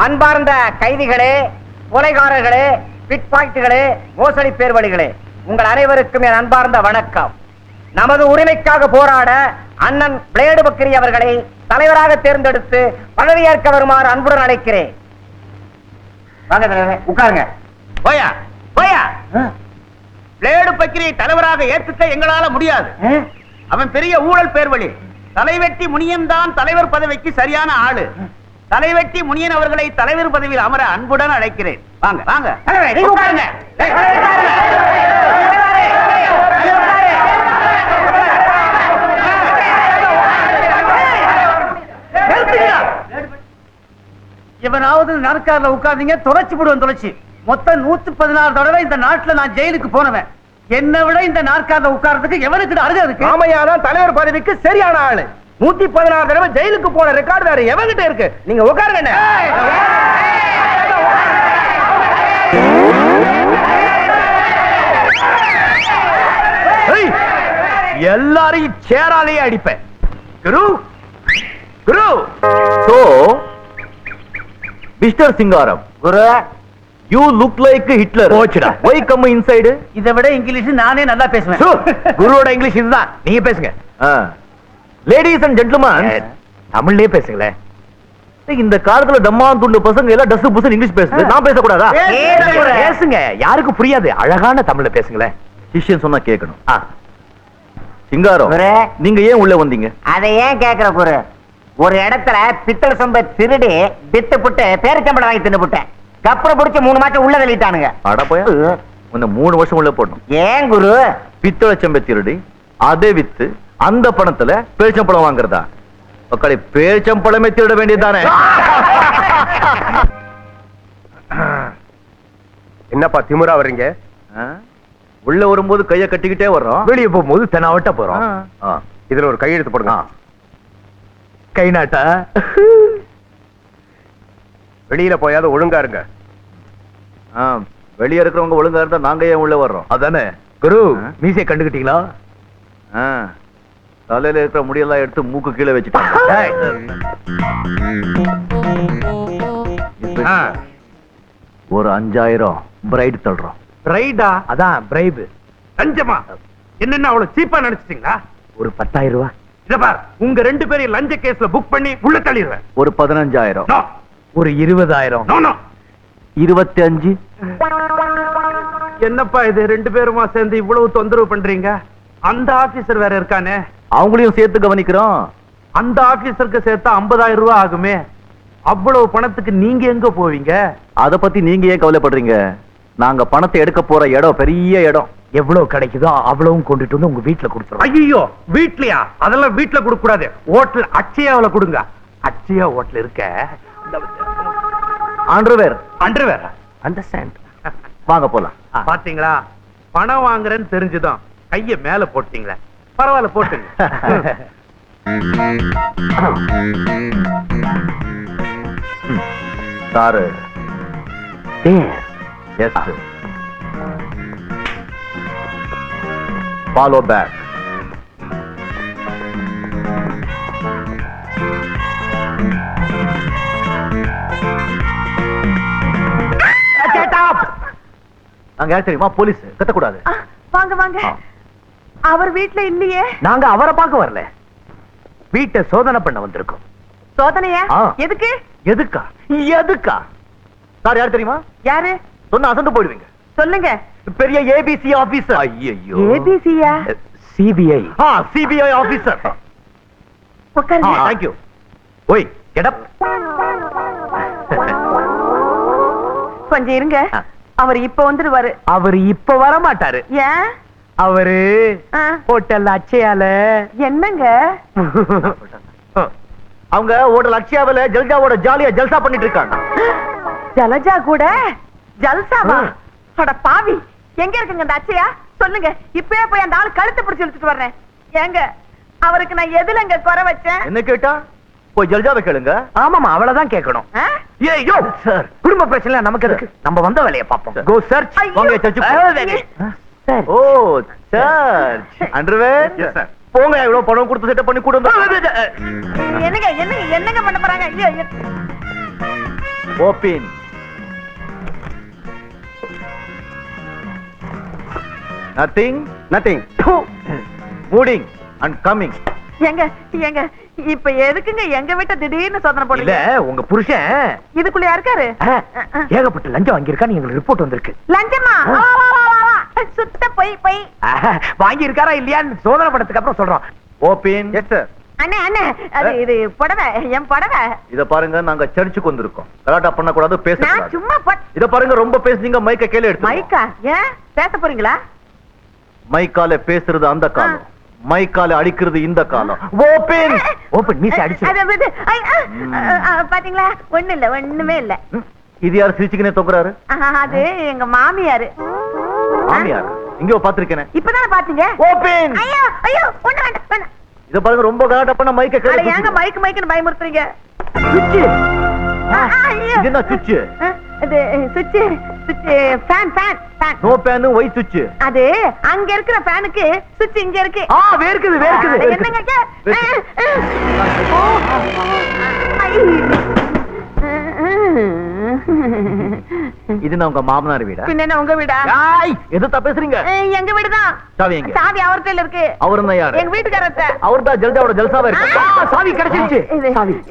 அன்பார்ந்த கைதிகளே, கொலைகாரர்களே, பிட்பாக்கெட்டுகளே, மோசடி பேர்வழிகளே, உங்கள் அனைவருக்கும் என் அன்பார்ந்த வணக்கம். நமது உரிமைக்காக போராட அண்ணன் பிளேடு பக்கிரி அவர்களை தலைவராக தேர்ந்தெடுத்து பதவியேற்க வருமாறு அன்புடன் அழைக்கிறேன். வாங்க தலைவரே, உட்காருங்க. போயா போயா, பிளேடு பக்கிரியை தலைவராக ஏற்றுக்க எங்களால முடியாது. அவன் பெரிய ஊழல் பேர்வழி. தலைவெட்டி முனியன் தான் தலைவர் பதவிக்கு சரியான ஆளு. தலைவெட்டி முனியன் அவர்களை தலைவர் பதவியில் அமர அன்புடன் அழைக்கிறேன். வாங்க வாங்க உட்காருங்க. இவனாவது நாற்காரில உட்கார்ந்தீங்க, தொலைச்சு போடுவேன். தொலைச்சு மொத்தம் 116 தடவை இந்த நாட்டுல நான் ஜெயிலுக்கு போனவன். என்னை விட இந்த நாற்காரில உட்கார்றதுக்கு எவனுக்கு அருகே இருக்கு? ராமையா தான் தலைவர் பதவிக்கு சரியான ஆளு. 116 தடவை ஜெயிலுக்கு போன ரெக்கார்டு வேற எவங்கிட்ட இருக்கு? நீங்க உட்காருங்க. எல்லாரையும் சேராலேயே அடிப்பேன். குரு குரு. So, Mr. Singaram, Guru, you look like Hitler. போச்சுடா. Why come inside? இதை விட இங்கிலீஷ் நானே நல்லா பேசுவேன். குருவோட இங்கிலீஷ் இதுதான். நீங்க பேசுங்க. Ladies and gentlemen, தமிழ்லயே பேசுங்களேன். இந்த காலத்துல தம்மாந்துள்ள பசங்க எல்லாம் டஸ் புஸ் இங்கிலீஷ் பேசுது. நான் பேசக்கூடாதா? பேசுங்க. யாருக்கு புரியாது? அழகான தமிழ்ல பேசுங்களேன். சிஷ்யன் சொன்னா கேட்கணும். சிங்காரம், குரு, நீங்க ஏன் உள்ள வந்தீங்க? அதை ஏன் கேக்குற குரு? ஒரு இடத்துல பித்தளை சொம்ப திருடி வித்து புட்டு பேரிச்சம்பளம் வாங்கி தின்னு புட்டேன். கப்புறம் பிடிச்சி 3 மாசம் உள்ள தள்ளிட்டானுங்க. அட போய் உன்னை 3 வருஷம் உள்ள போடணும். ஏன் குரு? பித்தளை செம்பை திருடி அதே வித்து அந்த பணத்துல பேரிச்சம்பழம் வாங்குறதா? மக்களை பேரிச்சம்பழமே திருட வேண்டியதானே? என்னப்பா திமுறா வர்றீங்க? உள்ள வரும்போது கைய கட்டிக்கிட்டே வர்றோம், வெளியே போகும்போது தெனாவட்ட போறோம். இதுல ஒரு கையெழுத்து போடுங்க. கை நாட்டா? வெளியில போயாத ஒழுங்கா இருங்க. வெளியே இருக்கிறவங்க ஒழுங்கா இருந்தா நாங்க ஏன் உள்ள வர்றோம்? அதானே. குரு, மீசை கண்டுகிட்டீங்களா? தலையில இருக்கிற முடியெல்லாம் எடுத்து மூக்கு கீழே வச்சுட்டாங்க. ஒரு 5000 பிரைட் தள்ளுறோம். பிரைடா? அதான் பிரைப். லஞ்சமா? என்னென்ன அவ்வளவு சீப்பா நினைச்சிட்டீங்களா? ஒரு 10,000 ரூபாய். இத பார், உங்க 2 பேரையும் லஞ்ச கேஸ்ல புக் பண்ணி உள்ள தள்ளிடுவேன். ஒரு 15,000. ஒரு 20,000. 25. என்னப்பா இது 2 பேருமா சேர்ந்து இவ்வளவு தொந்தரவு பண்றீங்க? அந்த ஆபீசர் வேற இருக்கானே, அவங்களையும் சேர்த்து கவனிக்கிறோம். அந்த ஆபீசருக்கு சேர்த்தா 50,000 ரூபாய் ஆகுமே. அவ்வளவு பணத்துக்கு நீங்க எங்க போவீங்க? அத பத்தி நீங்க ஏன் கவலைப்படுறீங்க? நாங்க பணத்தை எடுக்க போற இடம் பெரிய இடம். எவ்வளவு கிடைக்குதோ அவ்வளவும் கொண்டுட்டு வந்து உங்க வீட்டுல கொடுத்துறோம். ஐயோ, வீட்லயா? அதெல்லாம் வீட்டுல கொடுக்க கூடாது. ஹோட்டல் அட்சயாவுல கொடுங்க. அட்சயா ஹோட்டல் இருக்க. அண்டர்வேர். Underwear understand. வாங்க போலாம். பாத்தீங்களா, பணம் வாங்குறேன்னு தெரிஞ்சுதான் கைய மேல போட்டீங்களா? பரவாயில்ல, போட்டுங்க. Sir. Yes, sir. Follow back. நாங்க யார் தெரியுமா? போலீஸ். கத்தக்கூடாது. வாங்க வாங்க. அவர் வீட்ல இல்லையே. நாங்க அவரை பார்க்க வரல, வீட்டை சோதனை பண்ண வந்திருக்கோம். சோதனையா? எதுக்கு? எதுக்கா? எதுக்கா? சார் யார் தெரியுமா? யாரு? சொன்ன அசந்து போயிடுவீங்க. சொல்லுங்க. பெரிய ஏபிசி ஆபீசர். ஐயோ, ஏபிசியா? சிபிஐ. CBI officer. உட்காருங்க. Thank you. ஓய், கெட் அப். கொஞ்சம் இருங்க. அவர் இப்ப வந்துடுவாரு. அவர் இப்ப வர மாட்டாரு. ஏன்? அவரு ஹோட்டல் அச்சயால. என்னங்க? அவங்க ஹோட்டல் அக்ஷயாவில ஜல்ஜாவோட ஜாலியா ஜல்சா பண்ணிட்டு இருக்காங்க. ஜலஜா கூட ஜல்சாவா? அட பாவி, எங்க இருக்குங்க அந்த அச்சயா? சொல்லுங்க, இப்பவே போய் அந்த ஆள் கழுத்தை பிடிச்சு இழுத்துட்டு வர்றேன். ஏங்க, அவருக்கு நான் எதுலங்க குறை வச்சேன்? என்ன கேட்டா? போய் ஜல்ஜாவை கேளுங்க. ஆமாமா, அவளதான் கேட்கணும். ஏய்யோ சார், குடும்ப பிரச்சனை நமக்கு எதுக்கு? நம்ம வந்த வேலையை பார்ப்போம். கோ சர்ச். வாங்க சர்ச். ஓ, சர்ச். அண்டர்வேர். Yes sir. போங்க, இவ்வளவு பணம் கொடுத்து செட்டப் பண்ணி கொடுங்க. என்னங்க என்னங்க என்னங்க பண்ண போறாங்க? Open. Nothing. Moving and coming. எங்க எங்க இப்ப எதுக்குங்க எங்க வீட்டை திடீர்னு சோதனை இல்ல போடுங்க? உங்க புருஷன் இதுக்குள்ளயா இருக்காரு? ஏகப்பட்ட லஞ்சம் வாங்கியிருக்கான்னு எங்களுக்கு ரிப்போர்ட் வந்திருக்கு. லஞ்சமா? வா, வா, வா, வா, வா. சுத்த பொய் பொய். வாங்கி இருக்காரா இல்லையான்னு சோதனை பண்ணதுக்கு அப்புறம் சொல்றோம். ஓபன். Yes sir. அண்ணே அண்ணே அது இது புடவை, என் புடவை. இத பாருங்க, நாங்க சர்ச்சுக்கு வந்திருக்கோம். கலாட்டா பண்ண கூடாது, நான் பேசக்கூடாது. சும்மா இத பாருங்க, ரொம்ப பேசுனீங்க, மைக்க கீழ எடுத்து. மைக்கா? ஏன் பேச போறீங்களா? மைக்கால பேசுறது அந்த காலம், மைக்கால அடிக்கிறது இந்த காலம். ஓபன். ஓபன் மீசை அடிச்சு. பாத்தீங்களா? ஒண்ணு இல்ல, ஒண்ணுமே இல்ல. இது யார் சிரிச்சுக்கினே தொங்குறாரு? அது எங்க மாமியாரு. மாமியார் இங்கோ பாத்திருக்கேனே. இப்பதானே பாத்தீங்க? ஓபன். ஐயோ ஐயோ, ஒண்ணு வேண்டாம் வேண்டாம். இத பாருங்க, ரொம்ப கலாட்டா பண்ண மைக்க கீழ அட ஏங்க தூக்கிடுங்க. மைக் மைக்னு பயமுறுத்துறீங்க? சுவிட்ச். ஐயோ. இது என்ன சுவிட்ச்? அது சுவிட்ச் சுவிட்ச் fan fan fan. No fan, white சுவிட்ச். அது அங்க இருக்கிற ஃபேனுக்கு சுவிட்ச் இங்க இருக்கு. வேர்க்குது அட, வேர்க்குது. என்னங்க? இது நான் உங்க மாமனார் வீடா? பின்ன என்ன உங்க வீடா? எதுத்தா பேசுறீங்க? எங்க வீடுதான். சாவி எங்க? சாவி அவர்கிட்ட இருக்கு. அவர் என்ன யாரு? எங்க வீட்டுக்காரத்த. அவர் தான் ஜல்ஜாவோட ஜல்சாவா இருக்கு. சாவி கிடைச்சிருச்சு.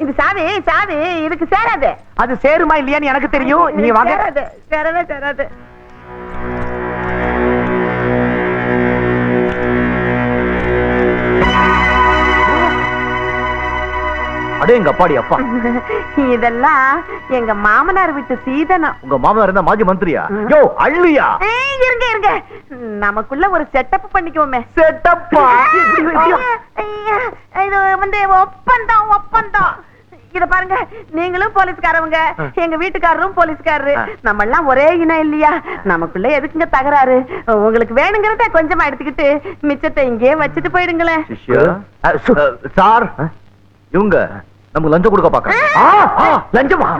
இது சாவி சாவி இதுக்கு சேராது. அது சேருமா இல்லையான்னு எனக்கு தெரியும். நீங்க வாங்க. சேராது சேரவே சேராது. அடே எங்க அப்பாடி அப்பா. இதெல்லாம் எங்க மாமனார் வீட்டு சீதனம். உங்க மாமனார் இருந்தா மாஜி மந்திரியா? யோ அள்ளியா? இருங்க இருங்க, நமக்குள்ள ஒரு செட்டப் பண்ணிக்குவோமே. செட்டப்பா? இது வந்து ஒப்பந்தம் ஒப்பந்தம். இத பாருங்க, நீங்களும் போலீஸ்காரவங்க, எங்க வீட்டுக்காரரும் போலீஸ்காரரு, நம்ம எல்லாம் ஒரே இனம் இல்லையா? நமக்குள்ள எதுக்குங்க தகராறு? உங்களுக்கு வேணுங்கிறத கொஞ்சமா எடுத்துக்கிட்டு மிச்சத்தை இங்கே வச்சுட்டு போயிடுங்களேன். சார், இவங்க நமக்கு லஞ்சம் கொடுக்க பாக்க. லஞ்சமா?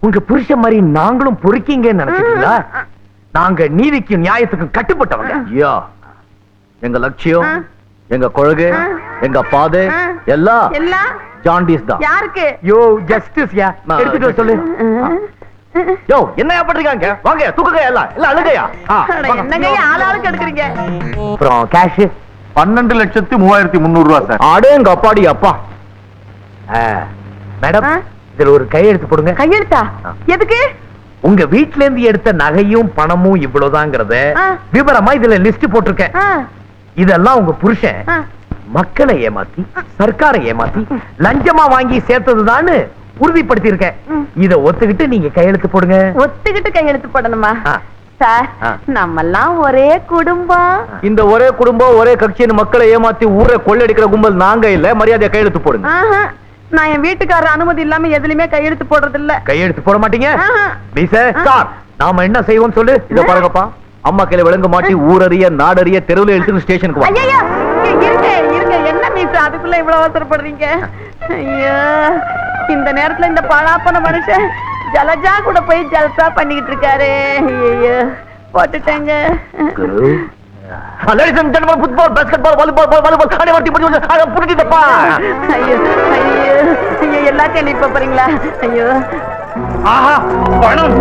உங்க புருஷன் மாதிரி நாங்களும் பொறுக்கீங்கன்னு நினைச்சிட்டீங்களா? நாங்க நீதிக்கும் நியாயத்துக்கும் கட்டுப்பட்டவங்க. யா, எங்க லட்சியம், எங்க கொள்கை, எங்க பாதை எல்லாம் எல்லாம் ஜாண்டிஸ் தான். யாருக்கு? யோ ஜஸ்டிஸ் யா, எடுத்துட்டு வர சொல்லு. யோ என்னையா பண்றீங்க? வாங்க தூக்குங்க, எல்லாம் இல்ல அழுகையா? என்னங்க ஆளாளுக்கு எடுக்கிறீங்க? அப்புறம் கேஷ் 12,33,300 ரூபாய் சார். அடேங்க அப்பாடி அப்பா. மேடம், இதுல ஒரு கையெழுத்து போடுங்க. கையெழுத்தா? எதுக்கு? உங்க வீட்ல இருந்து எடுத்த நகையும் பணமும் இவ்வளவுதாங்கிறத விவரமா இதுல லிஸ்ட் போட்டிருக்கேன். இதெல்லாம் உங்க புருஷன் மக்களை ஏமாத்தி, சர்க்காரை ஏமாத்தி, லஞ்சமா வாங்கி சேர்த்ததுதான்னு உறுதிப்படுத்தி இருக்கேன். இத ஒத்துக்கிட்டு நீங்க கையெழுத்து போடுங்க. ஒத்துக்கிட்டு கையெழுத்து போடணுமா? சார், நம்மெல்லாம் ஒரே குடும்பம். இந்த ஒரே குடும்பம் ஒரே கட்சியின் மக்களை ஏமாத்தி ஊரை கொள்ளடிக்கிற கும்பல் நாங்க இல்ல. மரியாதையா கையெழுத்து போடுங்க. நான் என் வீட்டுக்காரர் அனுமதி இல்லாம எதுலயுமே கையெழுத்து போடுறது இல்ல. கையெழுத்து போட மாட்டீங்க? சார், நாம என்ன செய்வோம் சொல்லு. இத பாருங்கப்பா, அம்மா கையில விளங்க மாட்டி ஊரறிய நாடறிய தெருவுல எடுத்து ஸ்டேஷனுக்கு வாங்க. ஐயா இருங்க இருங்க, என்ன மீஸ் அதுக்குள்ள இவ்வளவு அவசரப்படுறீங்க? ஐயா, இந்த நேரத்துல இந்த பழாப்பன மனுஷன் ஜலஜா கூட போய் ஜல்சா பண்ணிக்கிட்டு இருக்காரு. ஐயோ, போட்டுட்டேங்க. Ladies and gentlemen, football, basketball, volleyball, volleyball, அனைவரும் புரிஞ்சுட்டப்பா. ஐயோ ஐயோ ஐயோ, எல்லாத்தையும் எழுதி போறீங்களா? ஐயோ, பணம்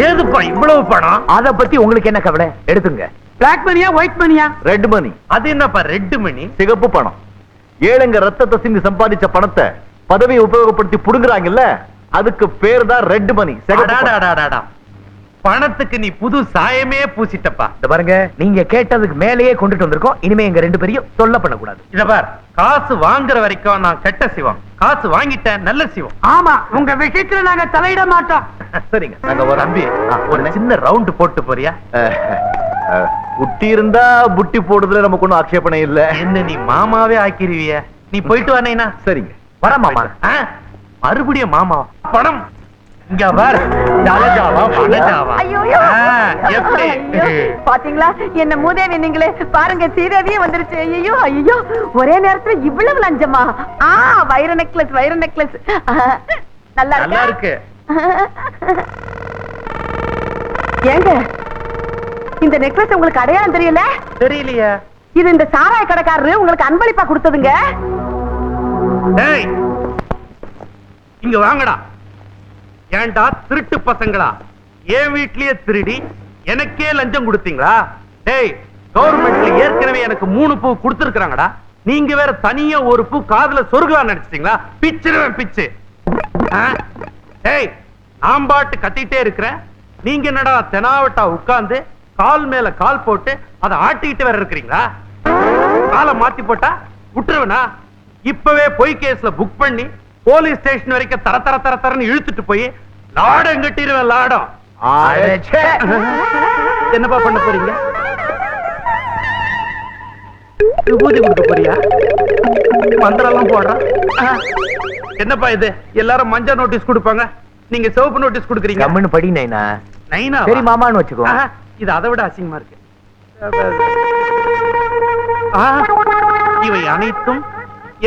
ஏதுப்பா இவ்வளவு பணம்? அத பத்தி உங்களுக்கு என்ன கவலை? எடுத்துங்க. பிளாக் மணியா ஒயிட் மணியா? ரெட் மணி. அது என்னப்பா ரெட் மணி? சிகப்பு பணம். ஏழைங்க ரத்தத்தை சிந்தி சம்பாதிச்ச பணத்தை பதவியை உபயோகப்படுத்தி புடுங்குறாங்கல்ல, அதுக்கு பேர் தான் ரெட் மணி. பணத்துக்கு நீ புது சாயமே பூசிட்டப்பா. இத பாருங்க, நீங்க கேட்டதுக்கு மேலேயே கொண்டுட்டு வந்திருக்கோம். இனிமே எங்க ரெண்டு பேரையும் தொல்லை பண்ணக்கூடாது. இத பார், காசு வாங்குற வரைக்கும் நான் கெட்ட சிவம், காசு வாங்கிட்டேன் நல்ல சிவம். ஆமா, உங்க விஷயத்துல நாங்க தலையிட மாட்டோம். சரிங்க, நாங்க ஒரு தம்பி ஒரு சின்ன ரவுண்ட் போட்டு போறியா? புட்டி இருந்தா புட்டி போடுறதுல நமக்கு ஒண்ணும் ஆட்சேபனை இல்ல. என்ன நீ மாமாவே ஆக்கிருவிய? நீ போயிட்டு வானேனா? சரிங்க, வர மாமா. மறுபடியும் மாமா பணம் இங்க பார். ஜலஜாவா வனஜாவா? ஐயோ எப்படி பாத்தீங்களா என்ன மூதேவி? நீங்களே பாருங்க, சீதேவியே வந்துருச்சு. ஐயோ ஐயோ, ஒரே நேரத்துல இவ்வளவு லஞ்சமா? வைர நெக்லஸ், வைர நெக்லஸ் நல்லா இருக்கு. ஏங்க, இந்த நெக்லஸ் உங்களுக்கு அடையாளம் தெரியல? தெரியலையா? இது இந்த சாராய கடைக்காரரு உங்களுக்கு அன்பளிப்பா கொடுத்ததுங்க. இங்க வாங்கடா. ஏன்டா திருட்டு பசங்களா, என் வீட்லயே திருடி எனக்கே லஞ்சம் கொடுத்தீங்களா? டேய், கவர்மெண்ட்ல ஏற்கனவே எனக்கு 3 பூ கொடுத்திருக்காங்கடா. நீங்க வேற தனியா ஒரு பூ காதுல சொருகலாம் நினைச்சிட்டீங்களா? பிச்சிருவேன் பிச்சு. டேய், நான் பாட்டு கத்திட்டே இருக்கிறேன், நீங்க என்னடா தெனாவட்டா உட்கார்ந்து கால் மேல கால் போட்டு அதை ஆட்டிக்கிட்டு வேற இருக்கிறீங்களா? காலை மாத்தி போட்டா விட்டுருவனா? இப்பவே பொய் கேஸ்ல புக் பண்ணி போலீஸ் ஸ்டேஷன் வரைக்கும் தர தர தர தரன்னு இழுத்துட்டு போய் லாடம் கட்டிடுவேன். லாடம். என்னப்பா பண்ண போறீங்க? விபூதி கொடுக்க போறியா? மந்திரம் போடுறான். என்னப்பா இது? எல்லாரும் மஞ்சள் நோட்டீஸ் கொடுப்பாங்க, நீங்க சிவப்பு நோட்டீஸ் கொடுக்குறீங்க. கம்முன்னு படி நைனா. நைனா சரி மாமான்னு வச்சுக்கோ. இது அதை விட அசிங்கமா இருக்கு. இவை அனைத்தும்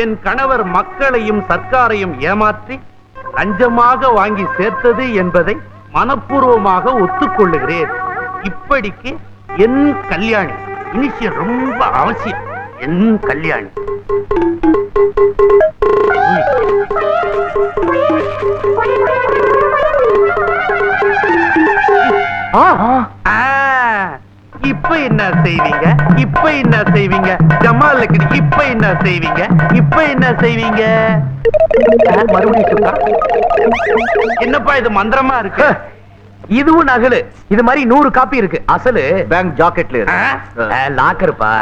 என் கணவர் மக்களையும் சர்க்காரையும் ஏமாற்றி லஞ்சமாக வாங்கி சேர்த்தது என்பதை மனப்பூர்வமாக ஒத்துக்கொள்ளுகிறேன். இப்படிக்கு என் கல்யாணி. இனிஷியல் ரொம்ப அவசியம். என் கல்யாணி. இப்ப என்ன செய்வீங்க? இப்ப என்ன செய்வீங்க? ஜமால் இப்ப என்ன செய்வீங்க? இப்ப என்ன செய்வீங்க? மறுபடியும் என்னப்பா இது மந்திரமா இருக்கு? இதுவும் நகலு. இது மாதிரி 100 காப்பி இருக்கு. அசலு பேங்க் ஜாக்கெட்ல இருக்கு. லாக்கருப்பா.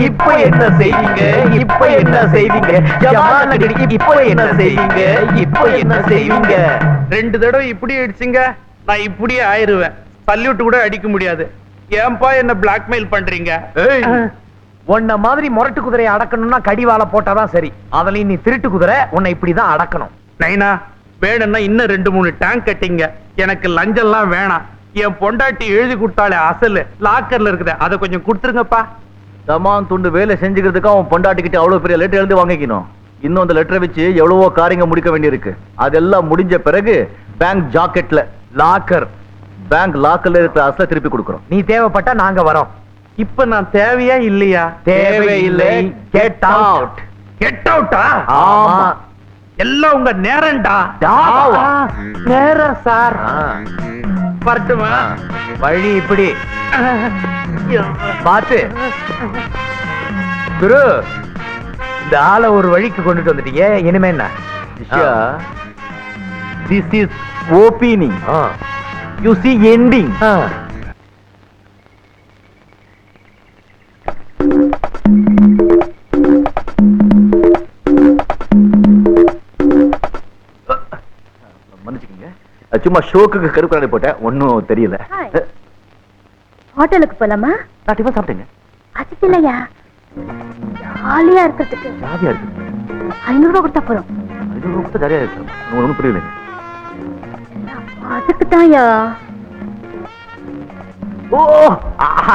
இப்ப என்ன செய்வீங்க? இப்ப என்ன செய்வீங்க? இப்ப என்ன செய்வீங்க? இப்ப என்ன செய்வீங்க? 2 தடவை இப்படி அடிச்சுங்க, நான் இப்படியே ஆயிருவேன். சல்யூட் கூட அடிக்க முடியாது. ஏன்பா என்ன பிளாக்மெயில் பண்றீங்க? உன்ன மாதிரி முரட்டு குதிரையை அடக்கணும்னா கடிவாள போட்டாதான் சரி. அதுலயும் நீ திருட்டு குதிரை, உன்னை இப்படிதான் அடக்கணும். நைனா, வேணும்னா இன்னும் 2-3 டேங்க் கட்டிங்க. எனக்கு லஞ்சம்லாம் வேணாம். என் பொண்டாட்டி எழுதி கொடுத்தாலே அசலு லாக்கர்ல இருக்குது, அதை கொஞ்சம் கொடுத்துருங்கப்பா. தமான் துண்டு வேலை செஞ்சுக்கிறதுக்கு அவன் பொண்டாட்டிக்கிட்ட அவ்வளவு பெரிய லெட்டர் எழுதி வாங்கிக்கணும். இன்னும் அந்த லெட்டரை வச்சு எவ்வளவோ காரியங்க முடிக்க வேண்டியிருக்கு. அதெல்லாம் முடிஞ்ச பிறகு பேங்க் ஜாக்கெட்ல லாக்கர், பேங்க் லாக்கர்ல இருக்கிற அசலை திருப்பி கொடுக்கிறோம். நீ தேவைப்பட்டா நாங்க வரோம். இப்ப நான் தேவையா இல்லையா? தேவையில்லை. Get out. கெட் அவுட்டா? ஆமா. எல்லாம் உங்க நேரம்டா. நேரம் சார். வரட்டுமா? வழி இப்படி பாத்து குரு, இந்த ஆளை ஒரு வழிக்கு கொண்டுட்டு வந்துட்டீங்க. இனிமே என்ன? This is opening. You see ending. மன்னிச்சுக்கங்க, சும்மா ஷோக்கு கருப்பு கண்ணாடி போட்டேன், ஒன்னும் தெரியல. ஹோட்டலுக்கு போலாமா? நான் டிஃபன் சாப்பிட்டேங்க. அதுக்கு இல்லையா, ஜாலியா இருக்கிறதுக்கு. ஜாலியா இருக்கு. 500 ரூபாய் கொடுத்தா போறோம். 500 ரூபாய் கொடுத்தா ஜாலியா இருக்கு. ஒன்னும் புரியல. அதுக்கு தான்யா. ஓ,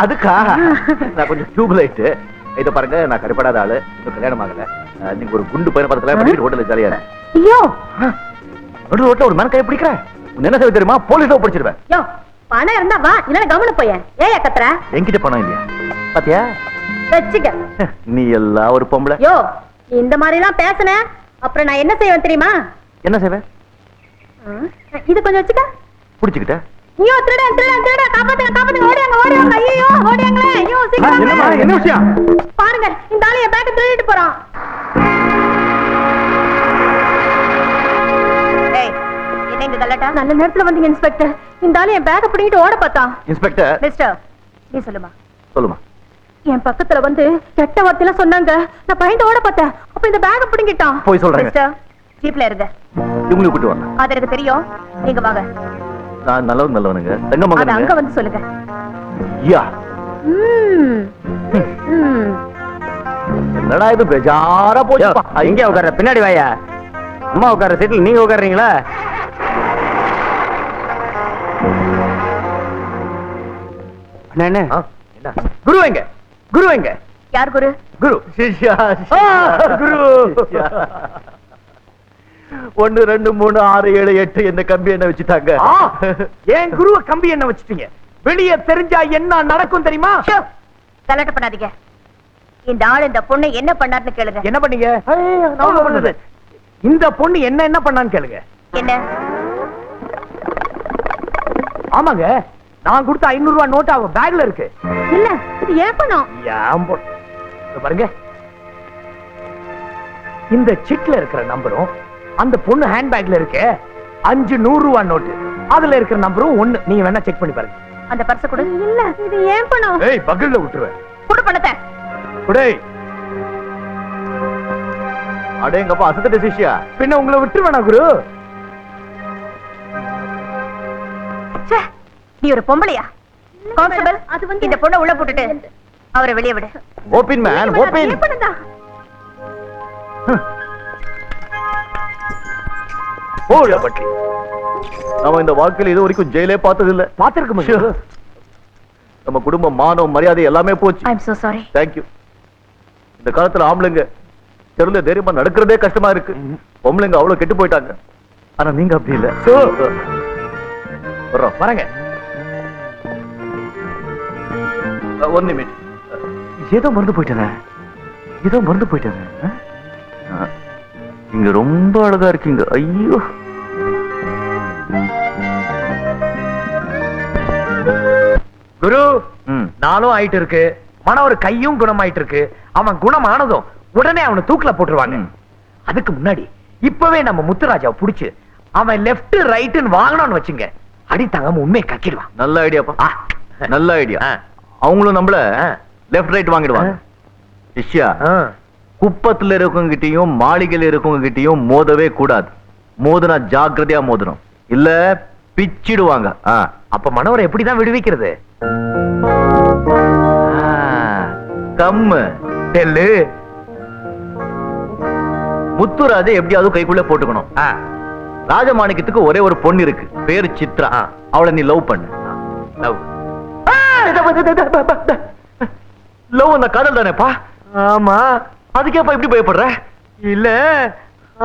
அதுக்கா? நான் கொஞ்சம் டியூப் லைட். இத பாருங்க, நான் கருப்படாத ஆளு, இன்னும் கல்யாணம் ஆகல. நீங்க ஒரு குண்டு பையனை பார்த்து பண்ணிட்டு ஹோட்டல்ல ஜாலியா இருக்கு. ஐயோ, நடு ரோட்ல ஒரு மேன் கை பிடிக்கிறேன். என்ன செய்ய தெரியுமா? போலீஸை பிடிச்சிருவேன். யோ, பணம் இருந்தா வா, இல்லன்னா கவனம் போயேன். ஏயா கத்துற? என்கிட்ட பணம் இல்லையா? பாத்தியா? வச்சுக்க. நீ எல்லாம் ஒரு பொம்பளை. யோ, நீ இந்த மாதிரி எல்லாம் பேசுன அப்புறம் நான் என்ன செய்வேன் தெரியுமா? என்ன செய்வேன்? இது கொஞ்சம் வச்சுக்க. புடிச்சுக்கிட்ட? ஐயோ, திருட திருட திருட, காப்பாத்துங்க காப்பாத்துங்க, ஓடியாங்க ஓடியாங்க. ஐயோ, ஓடியாங்களே. ஐயோ, சீக்கிரம் என்னம்மா, என்ன விஷயம்? பாருங்க, இந்த ஆளு என் பேக்க திருடிட்டு போறான். என்ன கலட்டா? நல்ல நேரத்துல வந்தீங்க இன்ஸ்பெக்டர். இந்த ஆளு என் பேக்க பிடிங்கிட்டு ஓட பார்த்தான். இன்ஸ்பெக்டர். மிஸ்டர், நீ சொல்லுமா. சொல்லுமா. என் பக்கத்துல வந்து கெட்ட வார்த்தையில சொன்னாங்க. நான் பயந்து ஓட பார்த்தேன். அப்ப இந்த பேக்க பிடிங்கிட்டான். போய் சொல்றேன். மிஸ்டர், ஜீப்ல இருங்க. இவங்களை கூட்டி வாங்க. அது எனக்கு தெரியும், நீங்க வாங்க. நான் நல்லவனுங்க. தங்க மகன். அது அங்க வந்து சொல்லுங்க. யா. என்னடா இது பேஜாரா போச்சுப்பா. எங்க உட்கார? பின்னாடி வாயா. அம்மா உட்கார சீட்ல நீங்க உட்காருறீங்களா? என்ன குரு எங்க? குரு எங்க? யார் குரு? குரு. சிஷ்யா. குரு. 1 2 3 6 7 8 என்ன கம்பி என்ன வச்சுட்டாங்க. ஏன் குருவ கம்பி என்ன வச்சுட்டீங்க? வெளியே தெரிஞ்சா என்ன நடக்கும் தெரியுமா? கலட்ட பண்ணாதீங்க. இந்த ஆள் இந்த பொண்ணை என்ன பண்ணாருன்னு கேளுங்க. என்ன பண்ணீங்க? பண்ணது இந்த பொண்ணு என்ன பண்ணான்னு கேளுங்க. என்ன? ஆமாங்க, நான் கொடுத்த 500 ரூபாய் நோட்டு அவ பேக்ல இருக்கு. இல்ல இது ஏன் பணம்? பாருங்க, இந்த சிட்ல இருக்கிற நம்பரும் அந்த பொண்ணு ஹேண்ட் பேக்ல இருக்க 5 100 ரூபாய் நோட்டு, அதுல இருக்கிற நம்பரும் ஒண்ணு. நீங்க வேணா செக் பண்ணி பாருங்க. அந்த பர்ஸ் கொடு. இல்ல இது ஏன் பணம்? ஏய், பக்கல்ல விட்டுருவேன். கொடு பணத்தை. குடே. அடேங்கப்பா, அசத்த சிஷ்யா. பின்ன உங்களை விட்டுருவேனா குரு? ச்சே, நீ ஒரு பொம்பளையா? கான்ஸ்டபிள், அது வந்து இந்த பொண்ணை உள்ள போட்டுட்டு அவரை வெளியே விடு. Open man, open. ஏன் பணம் தான்? ஓடியா பட்டி. நாம இந்த வாழ்க்கையில இது வரைக்கும் ஜெயிலே பார்த்தது இல்ல. பாத்திருக்க முடியும். நம்ம குடும்பம், மானம், மரியாதை எல்லாமே போச்சு. I am so sorry. Thank you. இந்த காலத்துல ஆம்பளைங்க தெருல தைரியமா நடக்கிறதே கஷ்டமா இருக்கு. பொம்பளைங்க அவ்வளவு கெட்டு போயிட்டாங்க. ஆனா நீங்க அப்படி இல்ல. வர்றோம். வரங்க. 1 நிமிட். ஏதோ மறந்து போயிட்டேனே. இங்க ரொம்ப அழகா இருக்கீங்க. ஐயோ, குரு, நானும் ஆயிட்டு இருக்கு. மனவர் கையும் குணமாயிட்டு இருக்கு. அவன் குணமானதும் உடனே அவனை தூக்குல போட்டுருவாங்க. அதுக்கு முன்னாடி இப்பவே நம்ம முத்துராஜாவை புடிச்சு அவன் லெப்ட் ரைட்னு வாங்கணும்னு வச்சுங்க, அடி தாங்காம உண்மையை கக்கிடுவான். நல்ல ஐடியாப்பா, நல்ல ஐடியா. அவங்களும் நம்மள லெஃப்ட் ரைட் வாங்கிடுவாங்க. சிஷ்யா, குப்பத்துல இருக்கவங்க கிட்டயும் மாளிகையில இருக்கவங்க கிட்டயும் மோதவே கூடாது. மோதுனா ஜாக்கிரதையா மோதணும், இல்ல பிச்சிடுவாங்க. அப்ப மனவரை எப்படிதான் விடுவிக்கிறது? கம்மு டெல்லு. முத்துராஜை எப்படியாவது கைக்குள்ள போட்டுக்கணும். ராஜமாணிக்கத்துக்கு ஒரே ஒரு பொண்ணு இருக்கு, பேரு சித்ரா. அவளை நீ லவ் பண்ணு. லவ் அந்த காதல் தானேப்பா? ஆமா. அதுக்கேப்பா இப்படி பயப்படுற? இல்ல,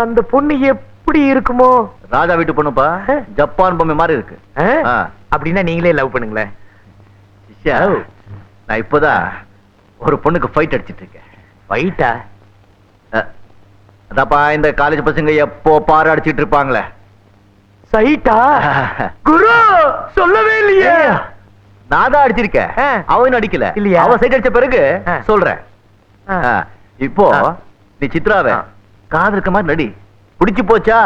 அந்த பொண்ணு எப்படி இருக்குமோ? ராஜா வீட்டு பொண்ணுப்பா, ஜப்பான் பொம்மை மாதிரி இருக்கு. அப்படின்னா நீங்களே லவ் பண்ணுங்களேன். நான் இப்பதான் ஒரு பொண்ணுக்கு ஃபைட் அடிச்சிட்டு இருக்கேன். ஃபைட்டா? அதாப்பா, இந்த காலேஜ் பசங்க எப்போ பாரு அடிச்சிட்டு இருப்பாங்களே. சைட்டா? குரு சொல்லவே இல்லையே. நான் தான் அடிச்சிருக்கேன், அவன் அடிக்கல. இல்லையா? அவன் சைட் அடிச்ச பிறகு சொல்றேன். இப்போ நீ சித்ராவை காதலுக்கு மாதிரி நடி. பிடிச்சு போச்சா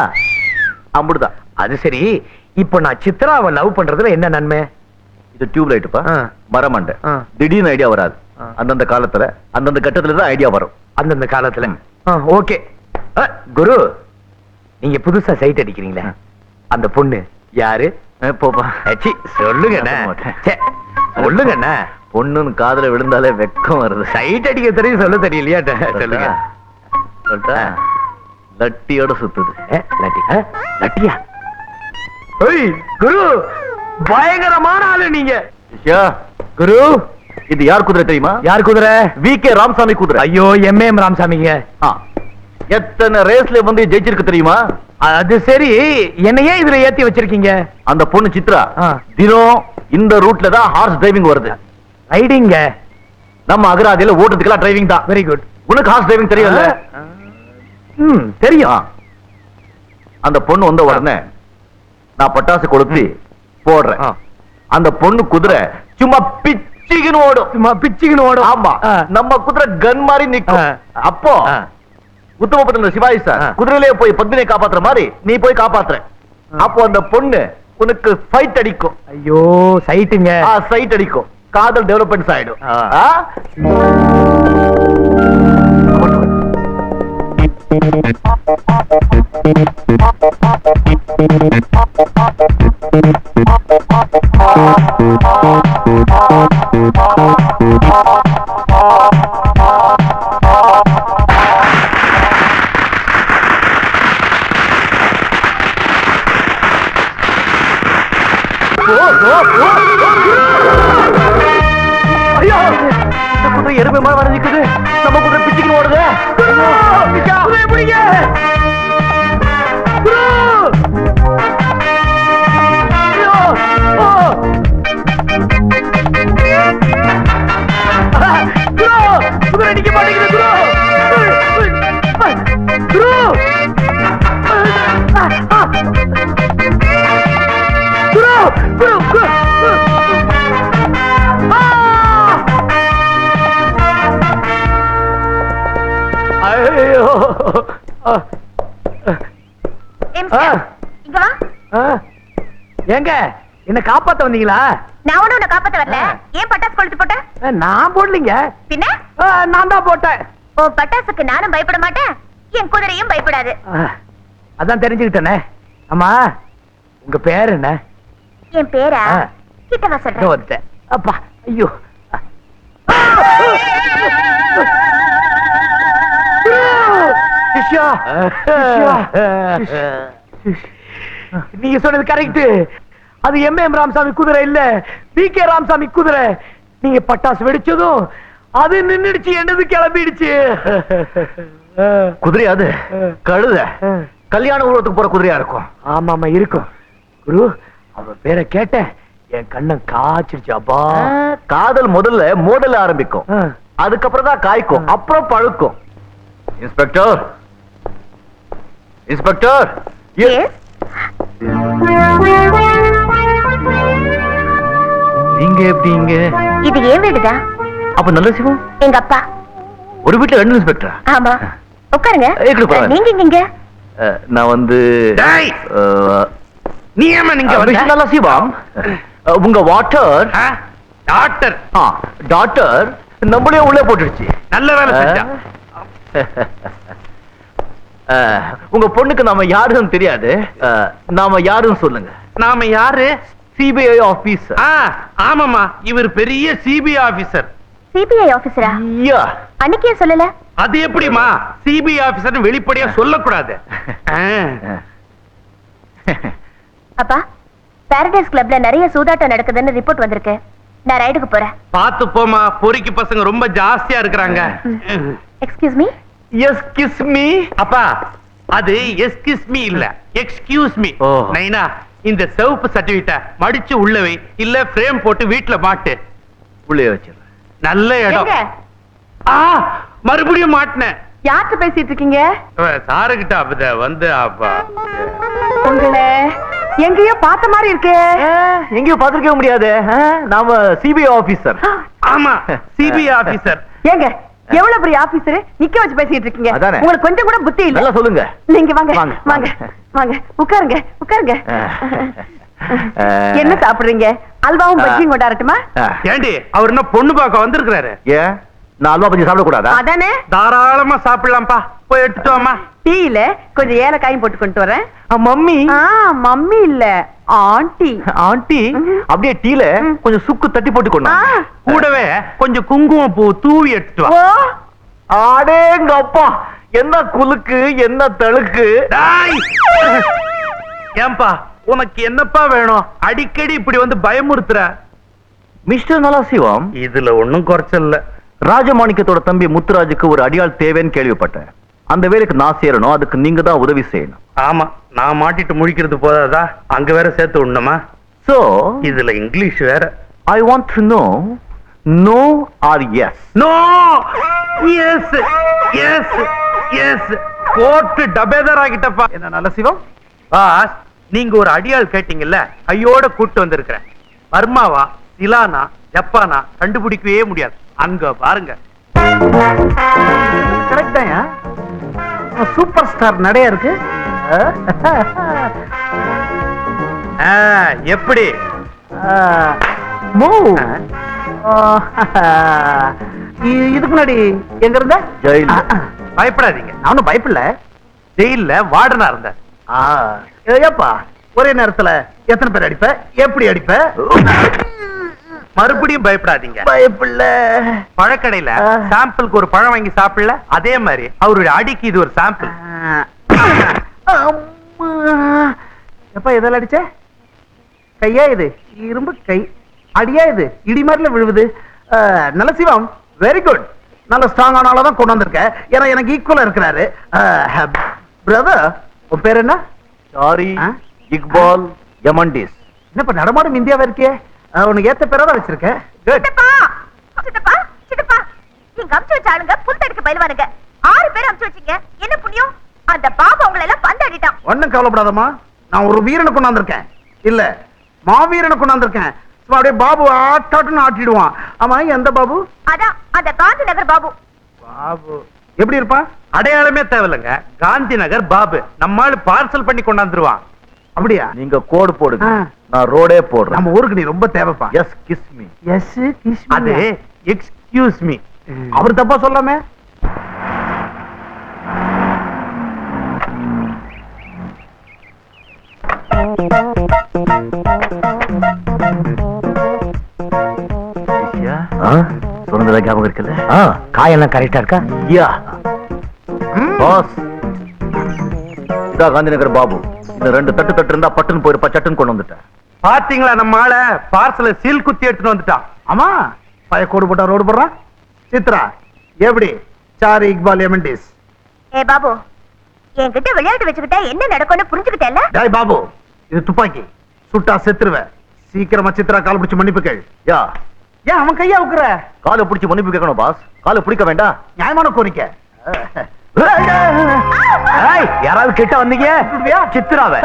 அம்புடுதான். அது சரி, இப்போ நான் சித்ராவை லவ் பண்றதுல என்ன நன்மை? இது டியூப் லைட்டுப்பா, மரமண்டை. திடீர்னு ஐடியா வராது. அந்தந்த காலத்துல அந்தந்த கட்டத்துல தான் ஐடியா வரும். அந்தந்த காலத்துல. ஓகே குரு, நீங்க புதுசா சைட் அடிக்கிறீங்களா? அந்த பொண்ணு யாரு? போப்பா, சொல்லுங்க. சொல்லுங்க. பொண்ணுன்னு காதல விழுந்தாலே வெக்கம் வருது. சைட் அடிக்க தெரியும், சொல்ல தெரியலையா? சொல்லுங்க. லட்டியோட சுத்துது. லட்டியா? குரு, பயங்கரமான ஆளு நீங்க. குரு, இது யார் குதிரை தெரியுமா? யார் குதிரை? VK ராமசாமி குதிரை. ஐயோ, MM ராமசாமிங்க. எத்தனை ரேஸ்ல வந்து ஜெயிச்சிருக்கு தெரியுமா? அது சரி, என்னையே இதுல ஏத்தி வச்சிருக்கீங்க? அந்த பொண்ணு சித்ரா தினம் இந்த ரூட்ல தான் ஹார்ஸ் டிரைவிங் வருது. ரைடிங்க? நம்ம அகராதியில ஓட்டுறதுக்கெல்லாம் டிரைவிங் தான். Very good. உனக்கு ஹார்ஸ் டிரைவிங் தெரியும்ல? தெரியும். அந்த பொண்ணு வந்த உடனே நான் பட்டாசு கொளுத்தி போடுறேன். அந்த பொண்ணு குதிரை சும்மா பிச்சிக்கின்னு ஓடும். சும்மா பிச்சிக்கின்னு ஓடும். ஆமா, நம்ம குதிரை கன் மாதிரி நிக்கும். அப்போ உத்தமபுரத்துல சிவாஜி சார் குதிரையிலேயே போய் பத்மினியை காப்பாத்துற மாதிரி நீ போய் காப்பாத்துற. அப்போ அந்த பொண்ணு உனக்கு ஃபைட் அடிக்கும். ஐயோ, சைட்டுங்க. சைட் அடிக்கும், காதல் டெவலப்மெண்ட்ஸ் ஆயிடும். குதிரை எருமை மாதிரி வரைஞ்சிக்குது. நம்ம குதிரை பிச்சுக்கின்னு ஓடுது. ஏங்க என்ன காப்பாத்த வந்தீங்களா? நான் ஒண்ணு உன்னை காப்பாத்த வரல. ஏன் பட்டாசு கொளுத்து போட்ட? நான் போடலீங்க. பின்ன நான் தான் போட்டேன். ஓ பட்டாசுக்கு நானும் பயப்பட மாட்டேன், என் குதிரையும் பயப்படாது. அதான் தெரிஞ்சுக்கிட்டேனே. ஆமா உங்க பேர் என்ன? என் பேரா? கிட்ட வா சொல்றேன். வந்துட்டேன். அப்பா ஐயோ. நீங்க சொன்னது கரெக்ட். அது எம் ராமசாமி குதிரை இல்ல, பி.கே. ராமசாமி குதிரை. நீங்க பட்டாசு வெடிச்சதும் அது நின்னுடுச்சு, என்னது கிளம்பிடுச்சு. குதிரை அது கழுத கல்யாண ஊர்வலத்துக்கு போற குதிரையா இருக்கும். ஆமாமா இருக்கும். குரு அவ பேரை கேட்டேன், என் கண்ணம் காய்ச்சிருச்சு. அப்பா காதல் முதல்ல மோதல் ஆரம்பிக்கும், அதுக்கப்புறம் தான் காய்க்கும், அப்புறம் பழுக்கும். இன்ஸ்பெக்டர் இன்ஸ்பெக்டர் நீங்க எப்படிங்க? இது ஏன் வீடுதான்? அப்ப நல்ல சிவம் எங்க அப்பா. ஒரு வீட்டுல 2 இன்ஸ்பெக்டரா? ஆமா உட்காருங்க. நீங்க இங்க? நான் வந்து நீ ஏமா நீங்க நல்ல சிவம் உங்க வாட்டர் டாக்டர் டாக்டர் நம்மளே உள்ள போட்டுடுச்சு. நல்ல வேலை செஞ்சா. உங்க பொண்ணுக்கு நாம யாருன்னு தெரியாது. நாம யாருன்னு சொல்லுங்க. நாம யாரு? CBI officer. ஆமாமா, இவர் பெரிய சிபிஐ ஆபீசர். சிபிஐ ஆபீசரா? அன்னைக்கே சொல்லல. அது எப்படிமா சிபிஐ ஆபீசர் வெளிப்படையா சொல்லக்கூடாது? அப்பா பாரடைஸ் கிளப்ல நிறைய சூதாட்டம் நடக்குதுன்னு ரிப்போர்ட் வந்திருக்கு. நான் ரைடுக்கு போறேன். பாத்து போமா, பொறுக்கி பசங்க ரொம்ப ஜாஸ்தியா இருக்கிறாங்க. Excuse me. Excuse me. அப்பா அது எஸ்கியூஸ் மீ இல்ல, எக்ஸ்கியூஸ் மீ. நைனா இந்த சிவப்பு சர்டிபிகேட்ட மடிச்சு உள்ள வை, இல்ல ஃப்ரேம் போட்டு வீட்ல மாட்டு. உள்ளே வச்சிரு. நல்ல இடம். மறுபடியும் மாட்டினேன். யார்கிட்ட பேசிட்டு இருக்கீங்க? சாரு கிட்ட. அப்ப வந்து அப்பா உங்களை எங்கேயோ பார்த்த மாதிரி இருக்கே. எங்கேயோ பார்த்திருக்க முடியாது. நாம சிபிஐ ஆபீசர். ஆமா சிபிஐ ஆபீசர். ஏங்க எவ்வளவு பெரிய ஆபீசர் நிக்க வச்சு பேசிட்டு இருக்கீங்க? அதானே. உங்களுக்கு கொஞ்சம் கூட புத்தி இல்ல. நல்லா சொல்லுங்க. நீங்க வாங்க வாங்க, வாங்க வாங்க உட்காருங்க உட்காருங்க. என்ன சாப்பிடுறீங்க? அல்வாவும் பஜ்ஜியும் கொண்டாரட்டுமா? ஏண்டி அவர் என்ன பொண்ணு பார்க்க வந்திருக்கிறாரு? ஏன் நான் அல்வா பஜ்ஜி சாப்பிட கூடாதா? அதானே. தாராளமா சாப்பிடலாம்ப்பா. போய் எடுத்துட்டு வாமா. டீல கொஞ்சம் ஏலக்காயும் போட்டு கொண்டு வரேன். மம்மி. மம்மி இல்ல ஆண்டி. ஆண்டி அப்படியே டீல கொஞ்சம் சுக்கு தட்டி போட்டு கொண்டு கூடவே கொஞ்சம் குங்குமம் பூ தூவி எடுத்துட்டு வா. ஆடேங்க அப்பா, என்ன குலுக்கு என்ன தழுக்கு. ஏன்பா உனக்கு என்னப்பா வேணும்? அடிக்கடி இப்படி வந்து பயமுறுத்துற. மிஸ்டர் நலாசிவம், இதுல ஒண்ணும் குறைச்சல்ல. ராஜமாணிக்கத்தோட தம்பி முத்துராஜுக்கு ஒரு அடியாள் தேவைன்னு கேள்விப்பட்டேன். அந்த வேலைக்கு நான் சேரணும், அதுக்கு நீங்க தான் உதவி செய்யணும். ஆமா, நான் மாட்டிட்டு முழிக்கிறது போதாதா, அங்க வேற சேர்த்து விடணுமா? சோ இதுல இங்கிலீஷ் வேற. I want to know, no or yes? No. Yes yes yes. Court டபேதர் ஆகிட்டப்பா. என்ன நலசிவம்? பாஸ், நீங்க ஒரு அடியாள் கேட்டீங்கல்ல, கையோட கூட்டு வந்திருக்கிறேன். பர்மாவா சிலானா ஜப்பானா கண்டுபிடிக்கவே முடியாது. அங்க பாருங்க. கரெக்ட் தான். சூப்பர் ஸ்டார் நடைய இருக்கு. எப்படி? இதுக்கு முன்னாடி எங்க இருந்த? ஜெயில். பயப்படாதீங்க, நானும் பயப்படல. ஜெயில்ல வார்டனா இருந்தேன். ஏப்பா ஒரே நேரத்துல எத்தனை பேர் அடிப்ப, எப்படி அடிப்ப? மறுபடியும் பயப்படாதீங்க. பயப்படல. பழக்கடையில சாம்பிளுக்கு ஒரு பழம் வாங்கி சாப்பிடல, அதே மாதிரி அவருடைய அடிக்கு இது ஒரு சாம்பிள். எப்ப எதால அடிச்ச? கையா இது? இரும்பு கை. அடியா இது? இடி மாதிரில விழுவுது. நல்ல சிவம், வெரி குட். நல்ல ஸ்ட்ராங் ஆனாலதான் கொண்டு வந்திருக்க. ஏன்னா எனக்கு ஈக்குவலா இருக்கிறாரு. பிரதர், உன் பேர் என்ன? சாரி, இக்பால் யமண்டிஸ். என்னப்பா நடமாடும் இந்தியாவா இருக்கே? உனக்கு ஏத்த பேரா தான் வச்சிருக்கேன். சித்தப்பா சித்தப்பா சித்தப்பா, நீங்க அம்ச்சு வச்ச ஆளுங்க புல்தடிக்கு பயிலுவானுங்க. 6 பேர் அம்ச்சு வச்சீங்க, என்ன புண்ணியம்? அந்த பாபா உங்களை எல்லாம் பந்தாடிட்டான். ஒண்ணும் கவலைப்படாதம்மா, நான் ஒரு வீரனை கொண்டாந்துருக்கேன். இல்ல மாவீரனை கொண்டாந்துருக்கேன். அப்படியே பாபு ஆட்டாட்டுன்னு ஆட்டிடுவான். ஆமா, எந்த பாபு? அதான் அந்த காந்தி நகர் பாபு. பாபு எப்படி இருப்பான்? அடையாளமே தேவையில்லைங்க, காந்தி நகர் பாபு. நம்மால பார்சல் பண்ணி கொண்டாந்துருவான். அப்படியா? நீங்க கோடு போடுங்க, நான் ரோடே போடுறேன். நம்ம ஊருக்கு நீ ரொம்ப தேவைப்பா. Yes kiss me. Yes kiss அது எக்ஸ்கியூஸ் மீ. அவர் தப்பா சொல்லாமே. சொன்னதா ஞாபகம் இருக்குல்ல? காயெல்லாம் கரெக்டா இருக்கா? யா பாஸ், காந்தி நகர் பாபு, இந்த 2 தட்டு தட்டு இருந்தா பட்டுன்னு போயிருப்பா, சட்டுன்னு கொண்டு வந்துட்டேன். பாத்தீங்களா நம்ம ஆள பார்சல சீல் குத்தி எடுத்துட்டு வந்துட்டான். ஆமா பய கோடு போட்டா ரோடு போடுறான். சித்ரா எப்படி சாரி இக்பால் எமண்டிஸ். ஏ பாபு, என்கிட்ட விளையாட்டு வச்சுக்கிட்டா என்ன நடக்கும்னு புரிஞ்சுக்கிட்டேல்ல? டேய் பாபு, இது துப்பாக்கி, சுட்டா செத்துருவேன். சீக்கிரமா சித்ரா கால் பிடிச்சு மன்னிப்பு கேள். யா ஏன் அவன் கையா உக்குற? காலை பிடிச்சு மன்னிப்பு கேட்கணும் பாஸ். காலை பிடிக்க வேண்டாம். நியாயமான கோரிக்கை. யாராவது கிட்ட வந்தீங்க சித்ராவை.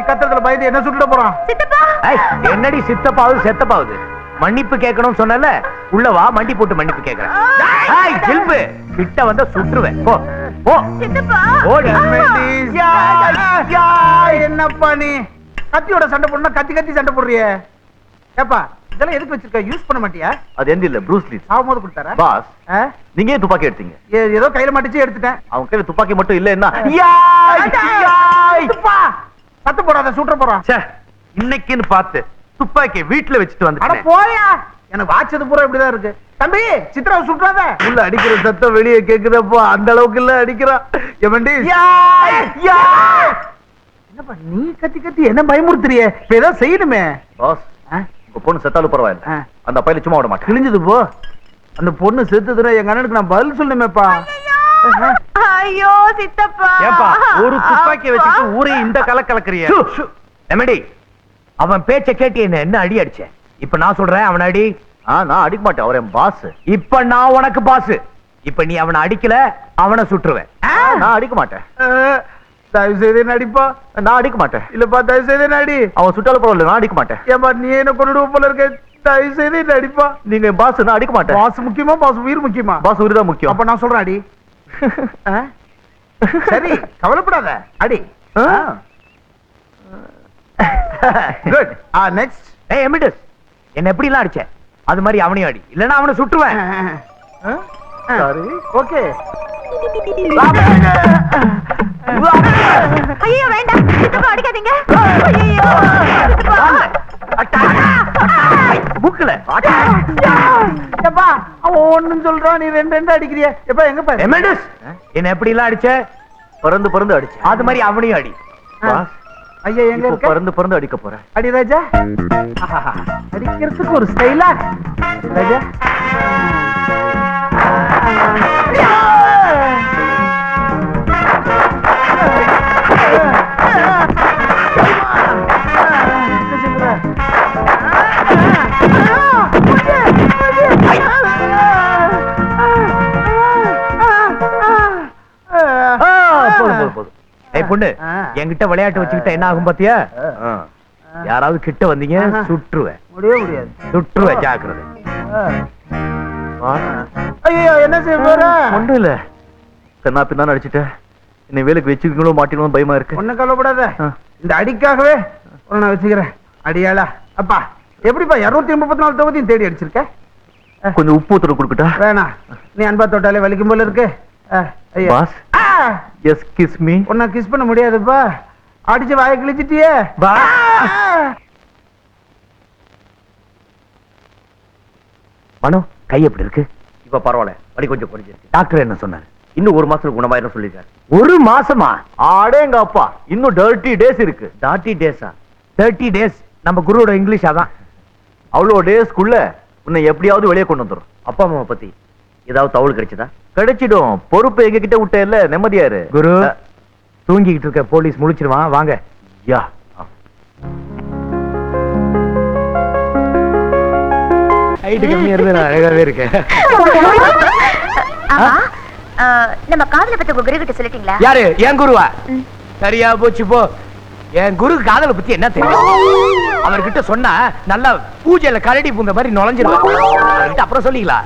கத்தத்துல பயந்து என்ன சுட்டுட போறான்? என்னடி சித்தப்பாவது செத்தப்பாவது? மன்னிப்பு கேட்கணும் சொன்னல, உள்ள வா, மண்டி போட்டு மன்னிப்பு கேட்கிறேன். கிட்ட வந்த சுட்டுருவேன். போ போ. என்னப்பா நீ கத்தியோட சண்டை போடணும், கத்தி கத்தி சண்டை போடுறிய? ஏப்பா இதெல்லாம் எதுக்கு வச்சிருக்க? யூஸ் பண்ண மாட்டியா? அது எந்த இல்ல, ப்ரூஸ் லீ சாகும்போது கொடுத்தாரா? பாஸ், நீங்க ஏன் துப்பாக்கி எடுத்தீங்க? ஏதோ கையில மாட்டிச்சு எடுத்துட்டேன். அவன் கையில துப்பாக்கி மட்டும் இல்ல என்ன? சத்தம் போடாத, சுற்ற போறான். இன்னைக்குன்னு பார்த்து துப்பாக்கி வீட்டுல வச்சுட்டு வந்து போயா. எனக்கு வாட்சது பூரா இப்படிதான் இருக்கு. தம்பி சித்ராவை சுற்றாத. உள்ள அடிக்கிற சத்தம் வெளியே கேக்குதப்பா, அந்த அளவுக்கு இல்ல அடிக்கிறான். என்னப்பா நீ கத்தி கத்தி என்ன பயமுறுத்துறிய? இப்ப ஏதாவது செய்யணுமே. பாஸ், உங்க பொண்ணு செத்தாலும் பரவாயில்ல, அந்த பையில சும்மா விட மாட்டேன். கிழிஞ்சது போ. அந்த பொண்ணு செத்துதுன்னா எங்க அண்ணனுக்கு நான் பதில் சொல்லணுமேப்பா. ஐயோ சித்தப்பா. ஏப்பா ஒரு துப்பாக்கி வச்சுட்டு ஊரே இந்த கலக்கலக்கறிய? எமடி, அவன் பேச்ச கேட்டு என்ன அடி அடிச்ச? இப்ப நான் சொல்றேன், அவன் அடி. நான் அடிக்க மாட்டேன், அவர் என் பாஸ். இப்ப நான் உனக்கு பாஸ். இப்ப நீ அவனை அடிக்கல, அவனை சுட்டுருவேன். நான் அடிக்க மாட்டேன். தயவு செய்து நடிப்பா. நான் அடிக்க மாட்டேன். இல்லப்பா தயவு செய்து நடி. அவன் சுட்டாலும் பரவாயில்ல, நான் அடிக்க மாட்டேன். ஏப்பா நீ என்ன கொண்டுடுவ போல இருக்க. தயவு செய்து நடிப்பா. நீங்க பாஸ், நான் அடிக்க மாட்டேன். பாஸ் முக்கியமா, பாஸ் உயிர் முக்கியமா? பாஸ் உயிர் தான் முக்கியம். அப்ப நான் சொல்றேன் அடி. சரி கவலைப்படாத, அடி. குட். நெக்ஸ்ட். ஏய் எமிடஸ், என்ன எப்படி எல்லாம் அடிச்ச? அது மாதிரி அவனையும் அடி, இல்லனா அவனை சுட்டுவேன். சரி ஓகே. ஐயோ வேண்டாம் சித்தப்பா, அடிக்காதீங்க. ஐயோ புக்கல ஏப்பா அவன் ஒண்ணும் சொல்றான், நீ 2 அடிக்கிறிய. எப்பா எங்க பாரு எமிடஸ், என்ன எப்படி எல்லாம் அடிச்ச? பறந்து பறந்து அடிச்ச. அது மாதிரி அவனையும் அடி. பாஸ், ஐயா எங்க இருக்க? பறந்து பறந்து அடிக்க போறேன். அடி ராஜா. அடிக்கிறதுக்கு ஒரு ஸ்டைலா ராஜா. பொண்ணு என்கிட்ட விளையாட்டு வச்சுக்கிட்ட என்ன ஆகும் பாத்தியா? யாராவது கிட்ட வந்தீங்க சுற்றுவேன். முடியாது, சுற்றுவேன். ஜாக்கிரதை. ஐயோ என்ன செய்ய போற? ஒண்ணும் இல்ல, கண்ணா பின்னா அடிச்சுட்டேன். என்னை வேலைக்கு வச்சுக்கீங்களோ மாட்டீங்களோ பயமா இருக்கு. ஒண்ணும் கவலைப்படாத, இந்த அடிக்காகவே நான் வச்சுக்கிறேன். அடியாளா அப்பா, எப்படிப்பா 234 தொகுதியும் தேடி அடிச்சிருக்க? கொஞ்சம் உப்பு ஊத்துற கொடுக்கட்டா? வேணாம், நீ அன்பா தொட்டாலே வலிக்கும் போல இருக்கு. Boss, yes kiss me. உன்னை கிஸ் பண்ண முடியாதுப்பா, அடிச்சு வாயை கிழிச்சிட்டியே. மனோ கை எப்படி இருக்கு? இப்ப பரவாயில்ல, வலி கொஞ்சம் குறைஞ்சிருக்கு. டாக்டர் என்ன சொன்னாரு? இன்னும் 1 மாசத்துக்கு குணமாயிரும் சொல்லிருக்காரு. 1 மாசமா? ஆடேங்க அப்பா, இன்னும் 30 டேஸ் இருக்கு. 30 டேஸா? 30 டேஸ் நம்ம குருவோட இங்கிலீஷ் அதான். அவ்வளோ டேஸ்க்குள்ள உன்னை எப்படியாவது வெளியே கொண்டு வந்துடும். அப்பா அம்மாவை பத்தி ஏதாவது தகவல் கிடைச்சதா? கிடைச்சிடும், பொறுப்பு எங்க கிட்ட விட்ட இல்ல, நிம்மதியாரு. குரு தூங்கிக்கிட்டு இருக்க போலீஸ் முழிச்சிருவான், வாங்க. யா ஹைட் கம்மியா இருந்து நான் அழகாவே இருக்கேன். ஆமா, நம்ம காதல பத்தி உங்க குரு கிட்ட சொல்லிட்டீங்களா? யாரு? என் குருவா? சரியா போச்சு போ. என் குரு காதலை பத்தி என்ன தெரியும்? அவர்கிட்ட சொன்னா நல்லா பூஜையில கரடி பூந்த மாதிரி நுழைஞ்சிருவாங்க. அப்புறம் சொல்லிக்கலாம்.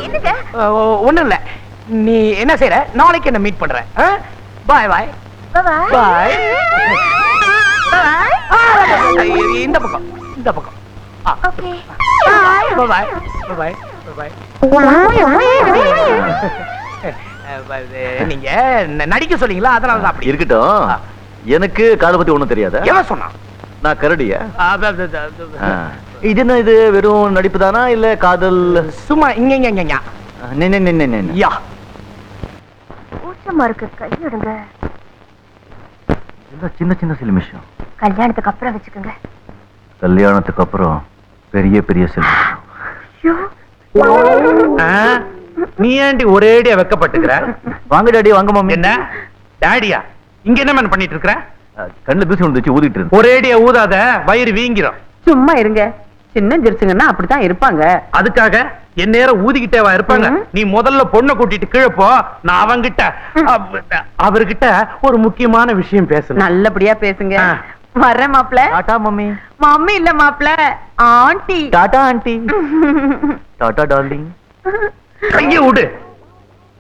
என்னங்க ஒண்ணும் இல்ல, நீ என்ன செய்யற, நாளைக்கு என்ன மீட் பண்ற. பாய் பாய் பாய். இந்த பக்கம் இந்த பக்கம். ஓகே பாய் பாய் பாய். நீங்க நடிக்க சொன்னீங்களா, அதனால அப்படி இருக்கட்டும். எனக்கு காதை பத்தி ஒண்ணும் தெரியாத. எவன் சொன்னான்? நான் கரடியா? இது என்ன, இது வெறும் நடிப்பு தானா இல்ல காதல்? சும்மா இங்க யா. கூச்சமா இருக்கு, கையிடுங்க. எல்லாம் சின்ன சின்ன சில விஷயம். கல்யாணத்துக்கு அப்புறம் வச்சுக்கோங்க. கல்யாணத்துக்கு அப்புறம் பெரிய பெரிய செல்வம். நீ ஏண்டி ஒரேடியா வெக்கப்பட்டுக்கிற? வாங்க டாடி, வாங்க மாமி. என்ன டாடியா? இங்க என்ன மேன் பண்ணிட்டு இருக்கற? கண்ணுல தூசி விழுந்துச்சு, ஊதிட்டு இருந்தேன். ஒரேடியா ஊதாத, வயிறு வீங்கிரும். சும்மா இருங்க, சின்ன ஜெர்சிங்கன்னா அப்படித்தான் இருப்பாங்க. அதுக்காக என் நேரம் ஊதிக்கிட்டேவா இருப்பாங்க? நீ முதல்ல பொண்ணை கூட்டிட்டு கீழே போ, நான் அவங்கிட்ட அவர்கிட்ட ஒரு முக்கியமான விஷயம் பேசணும். நல்லபடியா பேசுங்க. வர்றேன் மாப்ள. டாடா மம்மி. மம்மி இல்ல மாப்ள, aunty. Tata aunty. Tata darling. கைய விடு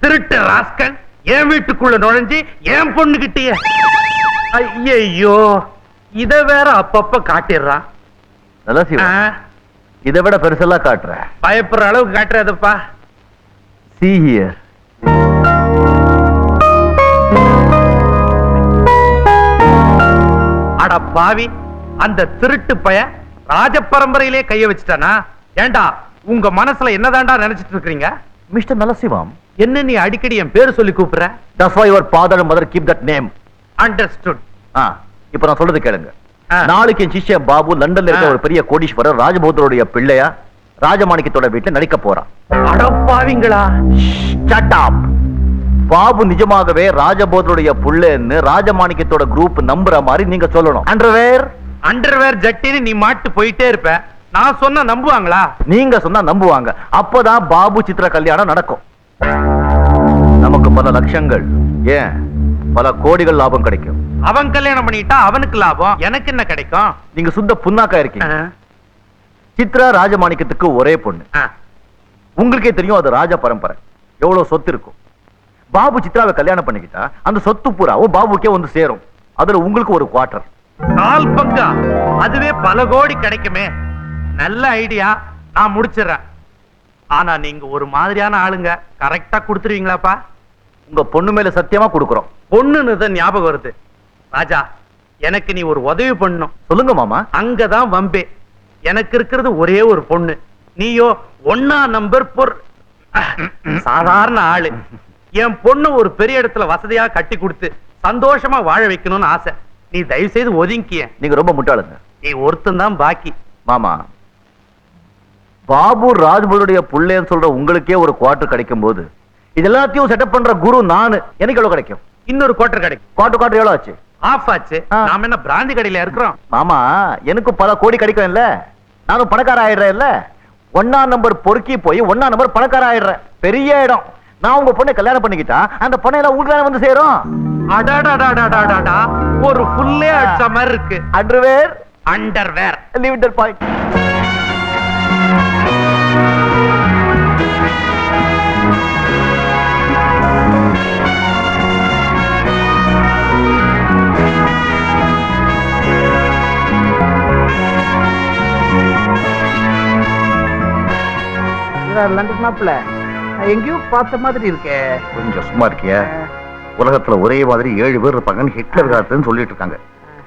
திருட்டு ராஸ்கல், என் வீட்டுக்குள்ள நுழைஞ்சு என் பொண்ணுகிட்டயே. ஐயோ, இத வேற அப்பப்ப காட்டிடுறான். நல்லா சிவா, இதை விட பெருசெல்லாம் காட்டுற. பயப்படுற அளவுக்கு காட்டுறதப்பா. See here. அட பாவி, அந்த திருட்டு பய ராஜ பரம்பரையிலே கைய வச்சுட்டானா? ஏண்டா, உங்க மனசுல என்னதாண்டா நினைச்சிட்டு இருக்கீங்க? மிஸ்டர் நலசிவம், என்ன நீ அடிக்கடி என் பேரு சொல்லி கூப்பிடுற? that's why your father and mother keep that name. Understood. இப்ப நான் சொல்றது கேளுங்க. ஆ. நாளைக்கு என் சிஷ்ய பாபு லண்டன்ல இருக்க ஒரு பெரிய கோடீஸ்வரர் ராஜபௌத்தருடைய பிள்ளையா ராஜமாணிக்கத்தோட வீட்டுல நடிக்க போறான். அட பாவிங்களா. Shut up. பாபு நிஜமாகவே ராஜபௌத்தருடைய புள்ளன்னு ராஜமாணிக்கத்தோட குரூப் நம்புற மாதிரி நீங்க சொல்லணும். அண்டர்வேர் ஜட்டின்னு நீ மாட்டு போயிட்டே இருப்ப, நான் சொன்னா நம்புவாங்களா? நீங்க சொன்னா நம்புவாங்க. அப்பதான் பாபு சித்ரா கல்யாணம் நடக்கும். நமக்கு பல லட்சங்கள், ஏன் பல கோடிகள் லாபம் கிடைக்கும். அவன் கல்யாணம் பண்ணிட்டா அவனுக்கு லாபம், எனக்கு என்ன கிடைக்கும்? நீங்க சுத்த புண்ணாக்கா இருக்கீங்க. சித்ரா ராஜமாணிக்கத்துக்கு ஒரே பொண்ணு. உங்களுக்கே தெரியும், அது ராஜ பரம்பரை, எவ்வளவு சொத்து இருக்கும். பாபு சித்ராவை கல்யாணம் பண்ணிக்கிட்டா அந்த சொத்து பூராவும் பாபுக்கே வந்து சேரும். அதுல உங்களுக்கு ஒரு குவார்டர். கால் பங்கா? அதுவே பல கோடி கிடைக்குமே. நல்ல ஐடியா, நான் முடிச்சிடறேன். ஆனா நீங்க ஒரு மாதிரியான ஆளுங்க, கரெக்டா கொடுத்துருவீங்களாப்பா? உங்க பொண்ணு மேல சத்தியமா கொடுக்குறோம். பொண்ணுன்னு தான் ஞாபகம் வருது. ராஜா, எனக்கு நீ ஒரு உதவி பண்ணணும். சொல்லுங்க மாமா. அங்கதான் வம்பே. எனக்கு இருக்கிறது ஒரே ஒரு பொண்ணு, நீயோ ஒன்னா நம்பர் சாதாரண ஆளு. என் பொண்ணு ஒரு பெரிய இடத்துல வசதியா கட்டி கொடுத்து சந்தோஷமா வாழ வைக்கணும்னு ஆசை. நீ தயவு செய்து ஒதுங்கிய. நீங்க ரொம்ப முட்டாளுங்க. நீ ஒருத்தன் தான் பாக்கி. மாமா, பாபு ராஜ்புடைய புள்ளேன்னு சொல்ற உங்களுக்கே ஒரு குவார்டர் கிடைக்கும் போது இது எல்லாத்தையும் செட்டப் பண்ற குரு நானு. எனக்கு எவ்வளவு கிடைக்கும்? இன்னொரு குவார்டர் கிடைக்கும். குவார்டர் எவ்வளவு ஆச்சு? ஆஃப் ஆச்சு. நாம என்ன பிராந்தி கடையில இருக்கிறோம்? மாமா, எனக்கு பல கோடி கிடைக்கும் இல்ல, நானும் பணக்கார ஆயிடுறேன் இல்ல. ஒன்னா நம்பர் பொறுக்கி போய் ஒன்னா நம்பர் பணக்கார ஆயிடுறேன். பெரிய இடம். நான் உங்க பொண்ணை கல்யாணம் பண்ணிக்கிட்டா அந்த பொண்ணை எல்லாம் வீட்டுல வந்து சேரும். அடாடாடாடாடாடா, ஒரு ஃபுல்லே அடிச்ச மாதிரி இருக்கு. Underwear leave that point. London மாப்பிள்ள எங்கேயோ பார்த்த மாதிரி இருக்கே. கொஞ்சம் சும்மா இருக்கியா? உலகத்துல ஒரே மாதிரி 7 பேர் இருப்பாங்கன்னு ஹிட்லர் காலத்துன்னு சொல்லிட்டு இருக்காங்க.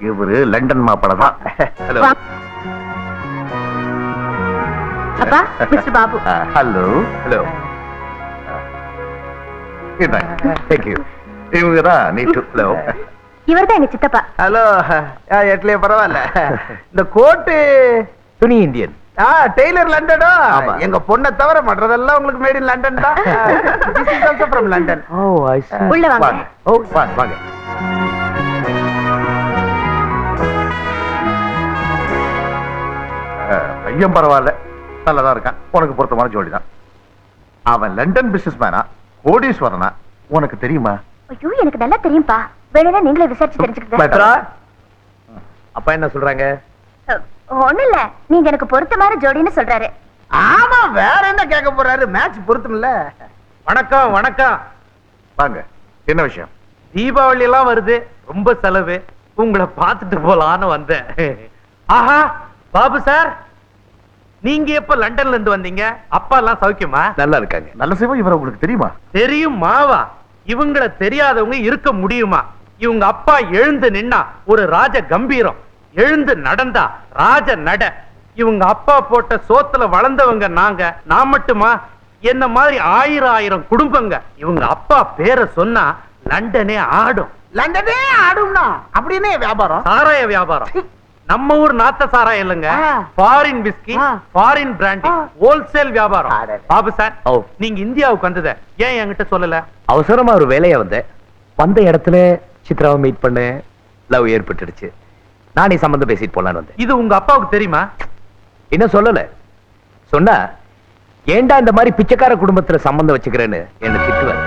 இவரு லண்டன் மாப்பிள்ள தான். ஹலோ. அப்பா, mister Babu. Hello. Hello. Thank you. இவங்கதான் நீட்டு. ஹலோ. இவர்தான் எங்க சித்தப்பா. ஹலோ. எட்லயே பரவாயில்ல. இந்த கோட்டு துணி இந்தியன். டெய்லர் லண்டனோ? ஆமா. எங்க பொண்ணை தவிர மற்றதெல்லாம் உங்களுக்கு மேட் இன் லண்டன் தான். This is also from London. உள்ள வாங்க. ஓ, வாங்க வாங்க. பையன் பரவாயில்ல, நல்லதா இருக்கான். உனக்கு பொருத்தமான ஜோடி தான். அவன் லண்டன் பிசினஸ் மேனா, கோடீஸ்வரனா, உனக்கு தெரியுமா? ஐயோ, எனக்கு நல்லா தெரியும்பா. வேணும்னா நீங்களே விசாரிச்சு தெரிஞ்சுக்கங்க. அப்பா என்ன சொல்றாங்க? ஒண்ணு இல்ல, நீங்க எனக்கு பொருத்தமான ஜோடின்னு சொல்றாரு. ஆமா, வேற என்ன கேட்க போறாரு? மேட்ச் பொருத்தம் இல்ல. வணக்கம் வணக்கம். வாங்க, என்ன விஷயம்? தீபாவளி எல்லாம் வருது, ரொம்ப செலவு. உங்களை பார்த்துட்டு போலான்னு வந்தேன். ஆஹா, பாபு சார், நீங்க எப்ப லண்டன்ல இருந்து வந்தீங்க? அப்பா எல்லாம் சௌக்கியமா? நல்லா இருக்காங்க. நல்ல சிவம் இவரை உங்களுக்கு தெரியுமா? தெரியும் மாவா. இவங்களை தெரியாதவங்க இருக்க முடியுமா? இவங்க அப்பா எழுந்து நின்னா ஒரு ராஜ கம்பீரம், எழுந்து நடந்தா ராஜ நட. இவங்க அப்பா போட்ட சோத்துல வளர்ந்தவங்க நாங்க. நான் மட்டுமா? என்ன மாதிரி ஆயிரம் குடும்பங்க. இவங்க அப்பா பேரை சொன்னா லண்டனே ஆடும். லண்டனே ஆடும்னா அப்படின்னு வியாபாரம். சாராய வியாபாரம். நம்ம ஊர் நாத்த சாராயம் இல்லங்க, foreign whisky, foreign brandy, wholesale வியாபாரம். பாபு சார், நீங்க இந்தியாவுக்கு வந்தத ஏன் என்கிட்ட சொல்லல? அவசரமா ஒரு வேலையா வந்த இடத்துல சித்ராவை மீட் பண்ண, லவ் ஏற்பட்டுடுச்சு. நானே சம்பந்தம் பேசிட்டு போலான்னு வந்தேன். இது உங்க அப்பாவுக்கு தெரியுமா? என்ன சொல்லல. சொன்னா ஏண்டா இந்த மாதிரி பிச்சைக்கார குடும்பத்துல சம்பந்தம் வச்சுக்கிறேன்னு என்ன திட்டுவார்.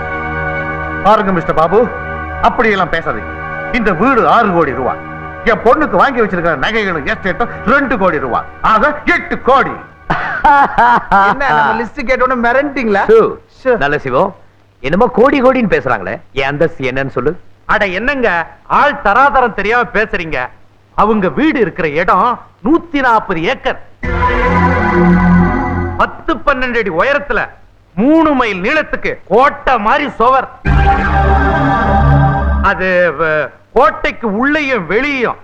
பாருங்க மிஸ்டர் பாபு, அப்படி எல்லாம் பேசாதீங்க. இந்த வீடு 6 கோடி ரூபாய். என் பொண்ணுக்கு வாங்கி வச்சிருக்கிற நகைகளும் எஸ்டேட்டும் 2 கோடி ரூபாய். ஆக 8 கோடி. என்ன நம்ம லிஸ்ட் கேட்டோன்னு மிரண்டிங்களா? நல்ல சிவம், என்னமோ கோடி கோடின்னு பேசுறாங்களே, என் அந்தஸ்து என்னன்னு சொல்லு. அட என்னங்க, ஆள் தராதரம் தெரியாம பேசுறீங்க. அவங்க வீடு இருக்கிற இடம் 140 ஏக்கர், 10-12 அடி உயரத்துல, 3 மைல் நீளத்துக்கு கோட்டை மாதிரி சுவர். அது கோட்டைக்கு உள்ளேயும் வெளியும்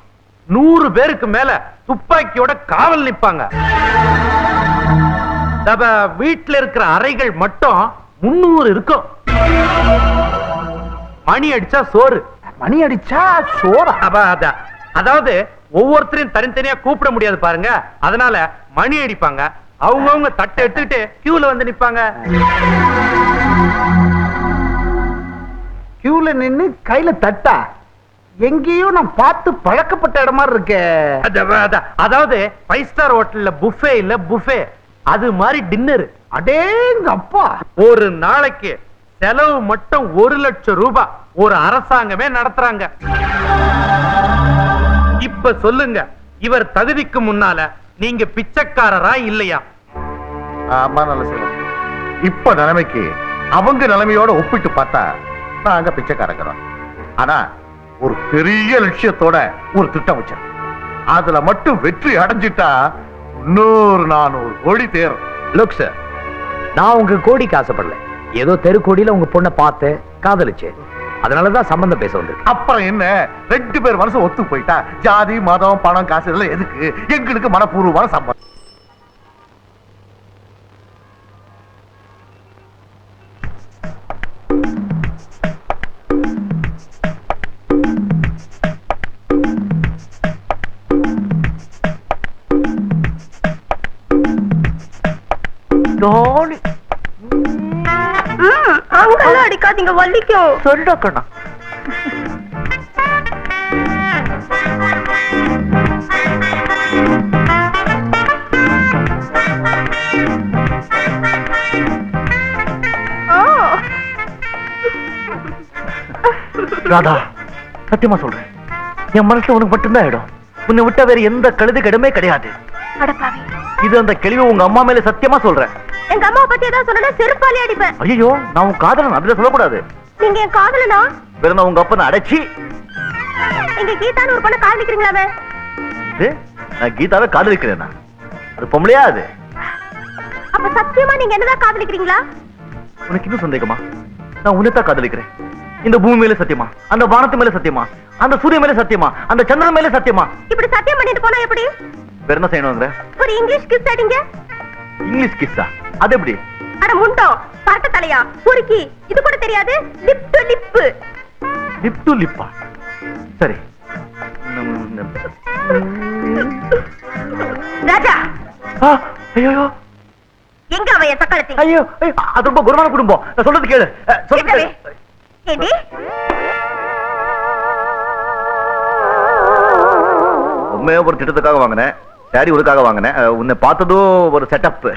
100 பேருக்கு மேல துப்பாக்கியோட காவல் நிப்பாங்க. வீட்டுல இருக்கிற அறைகள் மட்டும் 300 இருக்கும். மணி அடிச்சா சோறு. மணி அடிச்சா சோறா? அதாவது ஒவ்வொருத்தரையும் தனித்தனியா கூப்பிட முடியாது பாருங்க, அதனால மணி அடிப்பாங்க. அவங்கவுங்க தட்டை எடுத்துக்கிட்டு கியூல வந்து நிப்பாங்க. கியூல நின்னு கையில தட்டா? எங்கேயும் நான் பார்த்து பழக்கப்பட்ட இடம் மாதிரி இருக்கே. அதாவது 5 ஸ்டார் ஹோட்டல்ல புஃபே இல்ல, புஃபே அது மாதிரி டின்னர். அடேங்க அப்பா, ஒரு நாளைக்கு செலவு மட்டும் 1 லட்சம் ரூபாய் ஒரு அரசாங்கமே நடத்துறாங்க. இப்ப சொல்லுங்க, இவர் தகுதிக்கு முன்னால நீங்க பிச்சைக்காரரா இல்லையா? ஆமா, நல்ல சிவம். இப்ப நிலைமைக்கு அவங்க நிலைமையோட ஒப்பிட்டு பார்த்தா நாங்க பிச்சைக்காரங்கிறோம். ஆனா ஒரு பெரிய லட்சியத்தோட ஒரு திட்டம் வச்சேன். அதுல மட்டும் வெற்றி அடைஞ்சிட்டா 300-400 கோடி தேரும். லுக் சார், நான் உங்க கோடிக்கு ஆசைப்படல. ஏதோ தெரு கோடியில உங்க பொண்ணை பார்த்தேன், காதலிச்சேன். அதனாலதான் சம்பந்தம் பேச வந்திருக்கு. அப்புறம் என்ன, 2 பேர் மனசு ஒத்து போயிட்டா ஜாதி மதம் பணம் காசு இதெல்லாம் எதுக்கு? எங்களுக்கு மனப்பூர்வமான சம்பந்தம். அங்கெல்லாம் அடிக்காதீங்க, வலிக்கும். சொல்லிடக்கண்ணா. ராதா, சத்தியமா சொல்றேன், என் மனசுல உனக்கு மட்டும்தான் இடம். உன்னை விட்டா வேற எந்த கழுதுக்கு இடமே கிடையாது. அடப்பாவி, இது அந்த கேள்வி உங்க அம்மா மேல சத்தியமா சொல்றேன். எங்க அம்மாவை பத்தி ஏதாவது சொன்னா செருப்பாலே அடிப்பேன். ஐயோ, நான் உன் காதலன், அதுல சொல்லக்கூடாது. நீங்க என் காதலனா? வேற நான் உங்க அப்பனை அடைச்சி. எங்க கீதான்னு ஒரு பொண்ணை காதலிக்கிறீங்களாவே? நான் கீதாவை காதலிக்கிறேனா? அது பொம்பளையா? அது அப்ப சத்தியமா நீங்க என்னதான் காதலிக்கிறீங்களா? உனக்கு இன்னும் சந்தேகமா? நான் உன்னைத்தான் காதலிக்கிறேன். இந்த பூமி மேல சத்தியமா, அந்த வானத்து மேல சத்தியமா, அந்த சூரிய மேல சத்தியமா, அந்த சந்திரன் மேல சத்தியமா. இப்படி சத்தியம் பண்ணிட்டு போனா எப்படி? வேற என்ன செய்யணுங்கிற? ஒரு இங்கிலீஷ் கிஸ் அடிங்க. இங்கிலீஷ் கிஸ்ஸா? அது எப்படி? அட முண்டோ, பரட்ட தலையா, பொறுக்கி, இது கூட தெரியாது? Lip to lip. Lip to லிப்பா? சரி. ராஜா, ஐயோ, எங்க அவ என் சக்களத்தி? ஐயோ, அது ரொம்ப குருவான குடும்பம். நான் சொல்றது கேளு. கேட்டவே. ஏண்டி? உண்மையா ஒரு திட்டத்துக்காக வாங்கினேன், சாரி உனக்காக வாங்கினேன். உன்னை பார்த்ததும் ஒரு செட்டப்.